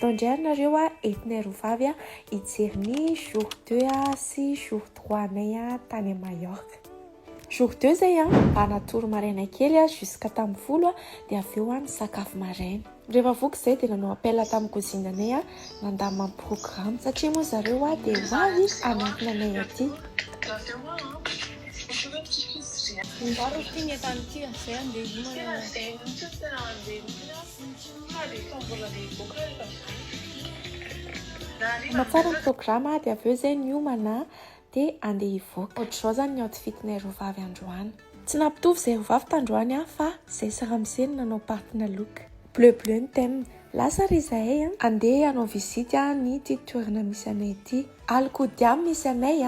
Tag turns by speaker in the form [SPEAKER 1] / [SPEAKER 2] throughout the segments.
[SPEAKER 1] taondray nareo entinay roavavy hijery ny jour 2 sy jour 3 nay tany à Majorque. Jour 2 zay mba natoro maraina kely jusqu'à tamin'ny folo dia avy eo ny sakafo maraina. Rehefa voky zay dia nanao appel tamin'ny kozinanay nandamina programme satria moa zareo dia hoavy anampina anay aty. Matsara ny programme dia avy eo zay ny homana dia andeha hivoaka. Ohatr'izao zany ny outfitinay roavavy androany. Tsy nampitovy zay roavavy tandroany fa zay Saramseny nanao partina look. Bleu ny thème. Lasa ry zahay andeha hanao visite ny toerana misy anay ity. Alikodiam misy anay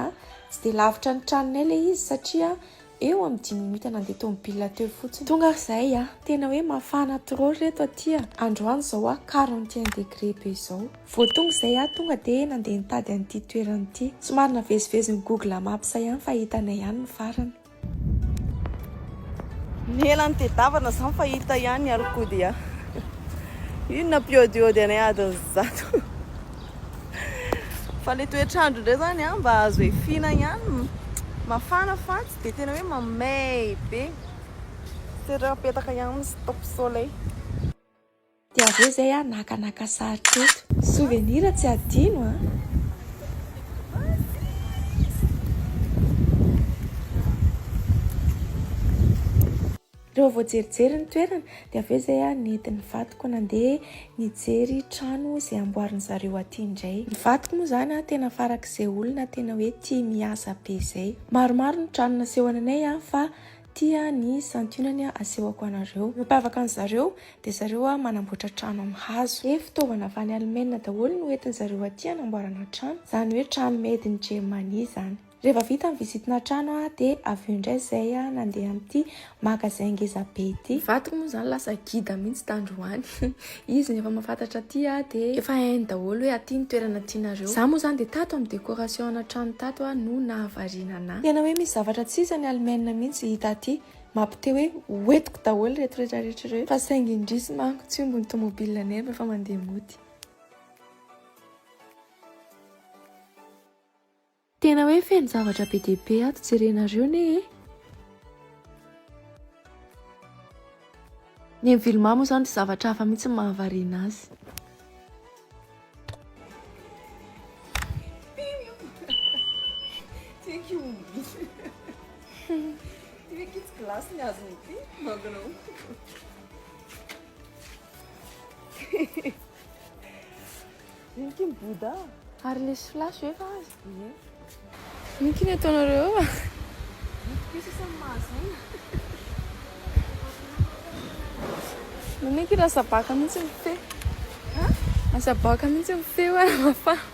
[SPEAKER 1] tsy dia lavitra ny tranonay ilay izy satria eo amin'ny 10 minutes nandeha tomobile teo fotsiny. Tonga zahay tena hoe mafana trop reto aty. Androany zao 41 degré be zao. Vao tonga zay tonga dia nandeha nitady an'ity toerana ity. Somary navezivezy ny Google Maps ihany fa hitanay ihany ny farany.
[SPEAKER 2] Nela ny tedavana zany fa hita ihany ny alikody ino na piodiody anay adiny zato. Fa ilay toetrandro indray zany mba azo efina ihany. Mafana fa tsy dia tena hoe mamay be. Tena apetaka ihany stop soleil.
[SPEAKER 1] Dia avy eo zay nakanaka saritra eto. Souvenir tsy adino Rehefa voajerijery ny toerana dia avy eo zay nentin'ny vadiko nandeha nijery trano izay amboarin zareo aty indray. Ny vadiko moa zany tena farak'izay olona tena hoe tia miasa be zay. Maromaro ny trano nasehona anay fa tia ny santionany asehoko anareo. Mampiavaka an zareo dia zareo manamboatra trano amin'ny hazo. Fitaovana avy any Allemagne daholo no entin zareo aty anamboarana trano. Zany hoe trano made in Germany zany. Rehefa vita ny vizitina trano dia avy eo indray zay nandeha amin'ity magasin ngeza be ity. Vadiko moa zany lasa gida mihitsy tandroany. Izy nefa mahafantatra aty dia efa hainy daholo hoe aty ny toerana tianareo. Za moa zany dia tato amin'ny décoration ana trano tato no nahavariana ana. Tena hoe misy zavatra tsy izy ny Allemagne mihitsy hita aty. Mampite hoe hoentiko daholo rehetra rehetra. Fa saingy indrisy manko tsy ombony tomobile anay rehefa mandeha mody. Tena hoe feno zavatra be dia be ato jerenareo ne. Ny Vilma moa zany dia zavatra hafa mihitsy mahavariana azy.
[SPEAKER 2] Glass ny azony ity magnao. Iny miboda
[SPEAKER 1] Ary lesy flash efa azy. Iny kiny ataonareo
[SPEAKER 2] Misy sa mahazaina.
[SPEAKER 1] Nini kira sabaka mihitsy ny fe. Asabaka mihitsy ny fe ho mafana.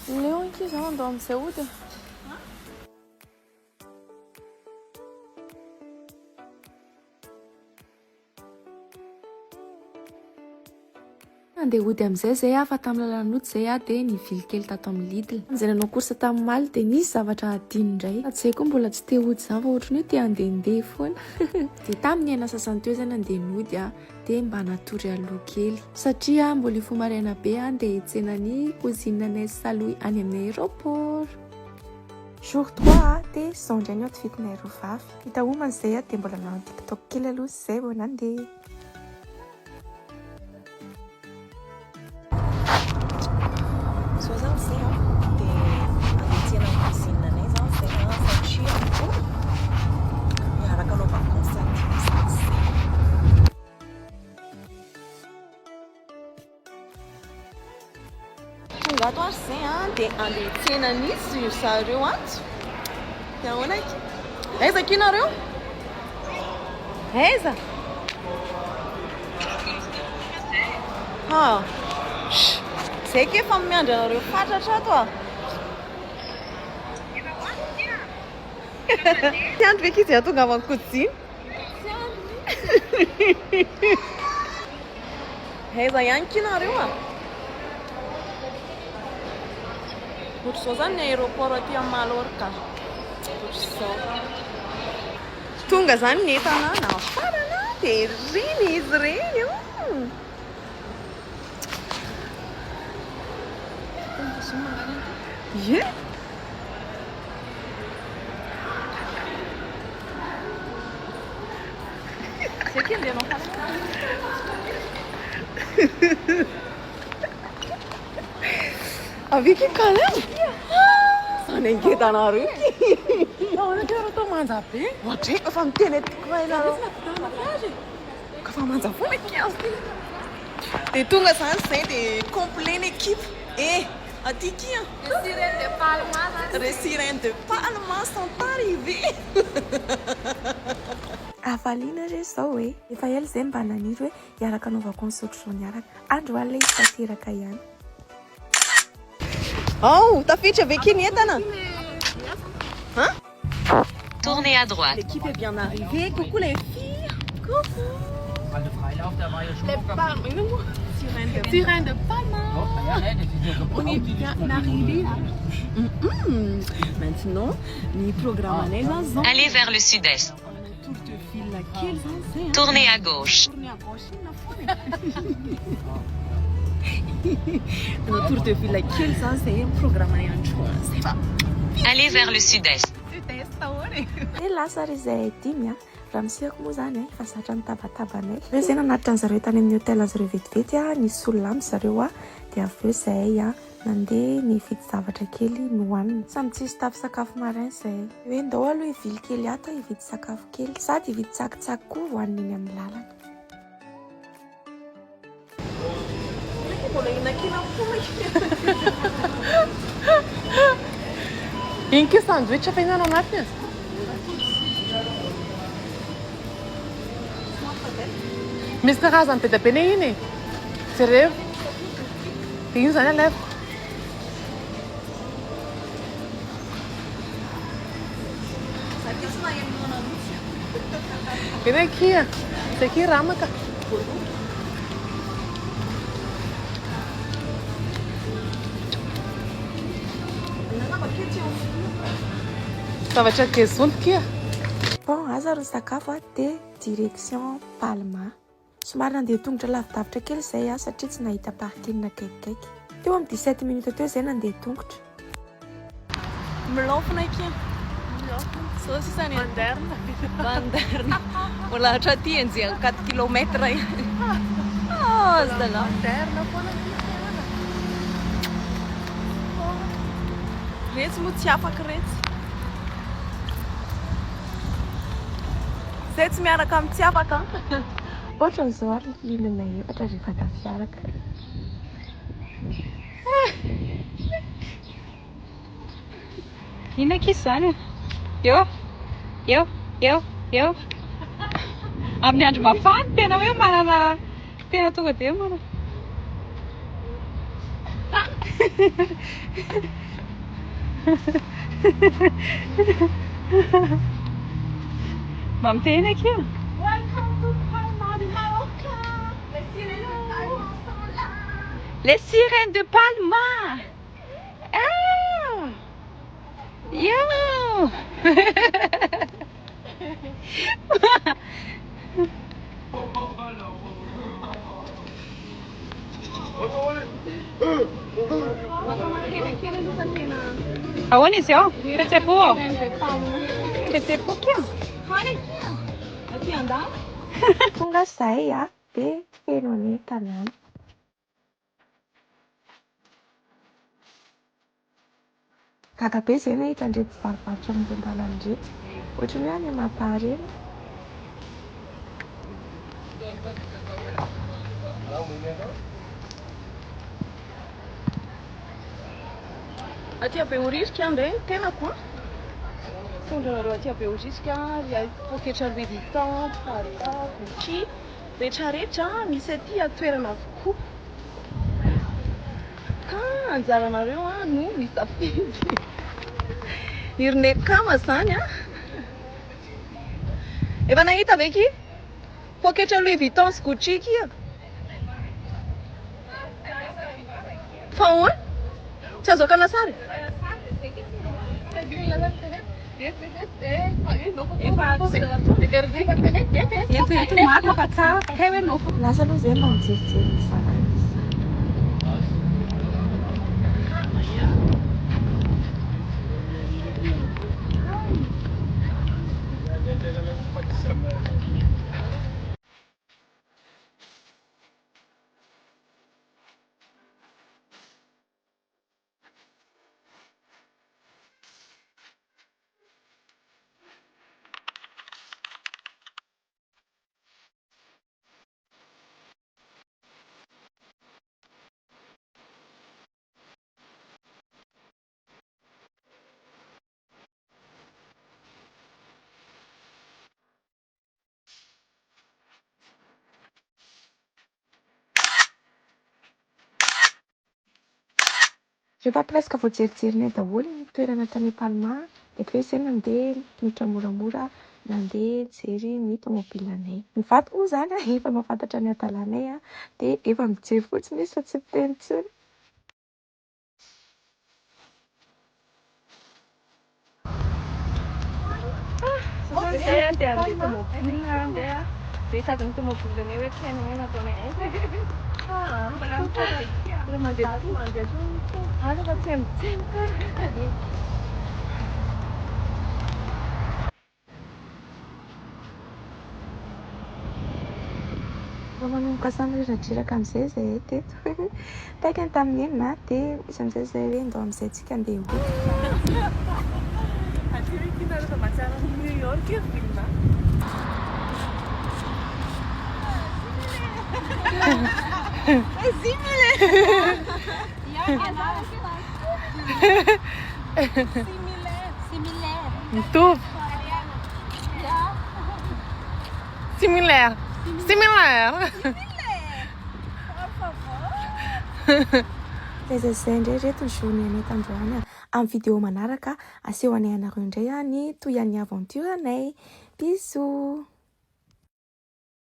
[SPEAKER 1] Leo aqui já andou no saúde. Andeha hody amin'izay zay fa tamin'ny lalanoty zay dia nivily kely tato amin'ny Lidl. Izay nanao koursa tamin'ny Maly dia nisy zavatra adino indray. Tsy haiko mbola tsy te hody zany fa ohatrany hoe te handehandeha foana. Dia tamin'ny aina sasany teo zay nandeha nody dia mba natory aloha kely satria mbola ifo maraina be andeha hitsena ny kozinanay Saloy any amin'ny aéroport. Jour 3 dia sondra ny outfitinay roavavy. Hita homana zay dia mbola nanao TikTok kely aloha zay vao nandeha.
[SPEAKER 2] Ato azy zay dia andeha tsena nisy io zareo ato. Dia ahoana iky? Aiza kinareo? Aiza? Zay ke efa miandry anareo fatratra ato Tiandro ve kizy tonga avy ankodiny? Aiza ihany kinareo Ohatr'izao zany ny aéroport aty amin'ny Mallorca. Ohatr'izao. Tonga zany ny entana nafarana dia reny izy reny. Ye. C'est qui le nom? Avec qui calme? Ça n'est que dans la rue.
[SPEAKER 3] On a déjà retourné à pied.
[SPEAKER 2] On dirait que femme télé quoi là. Que femme manza fome qui a. Des tonga ça c'est des complets l'équipe. Eh, à Tiki. Les sirènes de Palma sont arrivées.
[SPEAKER 1] Avaliana re zao hoe efa ela zay mba naniry hoe hiaraka anaovako ny sotro zao niaraka andro alina izy tateraka ihany.
[SPEAKER 2] Oh, t'as fait avec qui Nietana? Hein?
[SPEAKER 4] Tournez à droite.
[SPEAKER 2] L'équipe est bien arrivée. Coucou les filles. Coucou. Les palmes.
[SPEAKER 3] Sirène de Palma. On est bien arrivé.
[SPEAKER 2] Maintenant, nous programmons les enfants.
[SPEAKER 4] Allez vers le sud-est. Tournez à gauche.
[SPEAKER 2] Un tour de fil laquelle ça c'est un programme en choix. C'est pas.
[SPEAKER 4] Allez vers le sud-est.
[SPEAKER 1] E lasa ry izay dimy a raha misehako moa zany efa zatra nitabatabana reo zay nanatitra an'zareo tany amin'ny hôtel zareo vetivety a nisy olona amby zareo a dia avy eo zay a nandeha nividy zavatra kely nohanina samy tsisy tafy sakafo maraina zay hoe ndao aloha hivily kely ato hividy sakafo kely sady hividy tsakitsaky koa hohanina iny amin'ny lalana.
[SPEAKER 3] Iny ke sandwich fa ihinana anatiny. Misy karazany be dia be ne iny. Jereo. Dia iny zany aleviko. Iny aqui, esse aqui ramaka. Zavatra kezonto kia.
[SPEAKER 1] Bon, aza ro sakafo a dia direction Palma. Somary nandeha tongotra lavidavitra kely izay a satria tsy nahita parking akaikikaiky. Teo amin'ny 17 minutes teo izay nandeha tongotra.
[SPEAKER 2] Milofona kia. So sisa ni Banderna. Banderna. Wala aty anzia 4 km. Ah, zdala. Banderna po na kia. Retsy mo tsy afaka retsy. Zay tsy miaraka amin'ny tsy afaka.
[SPEAKER 1] Ohatran'izao ary mihinana efatra rehefa tafiaraka.
[SPEAKER 5] Ina que zany? Eu. Amin'ny andro mafana tena hoe manana tena tonga dia mana. Vamos ter aqui, ó. Welcome to Palma de Mallorca. Les sirènes de Palma. Ah! Yo! Aonde esse ó? Esse é boa. Esse é pouquinho.
[SPEAKER 2] Aqui andar?
[SPEAKER 1] Tonga izay a dia feno entana any. Gaga be izay nahita ndreto mpivarovarotra amin'ny lalana-dreto. Ohatran'ny hoe any Amam-pareny.
[SPEAKER 2] Aty Behoririka ndray tena koa. Fondranareo aty Behoririka, poketra Louis Vuitton, Prada, Gucci, rehetrarehetra misy aty toerana avokoa. Ka anjaranareo no misafidy. Irne kama zany a. Efa nahita ve ki? Poketra Louis Vuitton sy Gucci kia. Fa hoy? Tsy azo akana sary?
[SPEAKER 5] Eto maro fa tsara kay hoe nofo.
[SPEAKER 1] Lasa aloha zay mba mijerijery ny zavatra. Rehefa presque voajerijeriny daholo ny toerana tany Palma, dia hoe izay nandeha tongotra moramora nandeha jery ny tomobilanay. Ny vadiko moa izany efa mahafantatra ny adalanay dia efa mijery fotsiny izy fa tsy miteny intsony.
[SPEAKER 2] Dia andeha tomobila andeha dia sady ny tomobilanay hoe tena hoe nataonay mandeha fa tsy mijery.
[SPEAKER 1] Mba manomboka samireradreraka amin'izay zahay teto. Taika tamin'ny enina dia misy amin'izay zay hoe ndao amin'izay tsika andeha ho.
[SPEAKER 2] Rehefa mahatsara ny New York io filma.
[SPEAKER 3] Mitovy. Similaire.
[SPEAKER 1] Izay indray reto ny journée anay tandroany. Amin'ny vidéo manaraka aseho anay anareo indray ny toy an'ny aventure anay. Bisous.